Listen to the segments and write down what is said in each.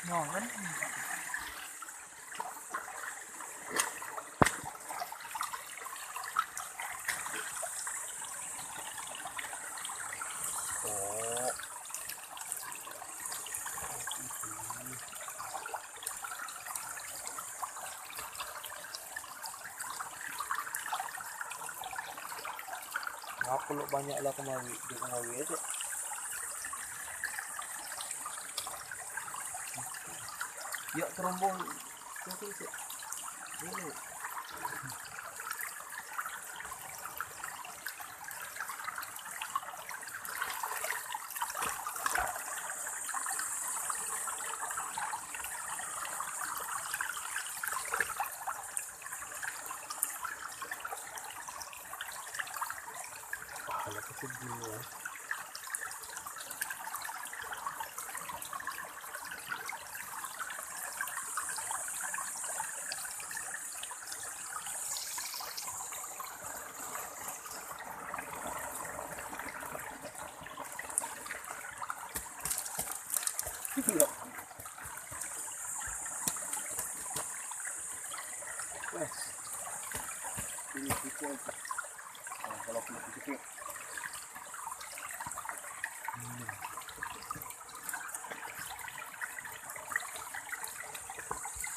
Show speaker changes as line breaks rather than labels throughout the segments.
Ngon lắm. Ồ. Ngap kalau banyaklah kemari, dia kemari aja. Yuk terombong. Ini. Pahala kesedih ya. Wes, ini pukul. Kalau pukul.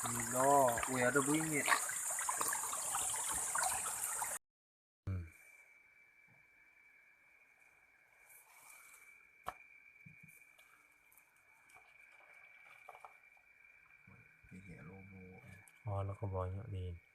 Gila, wih ada bunyi.
Oh, nó có banyak nih.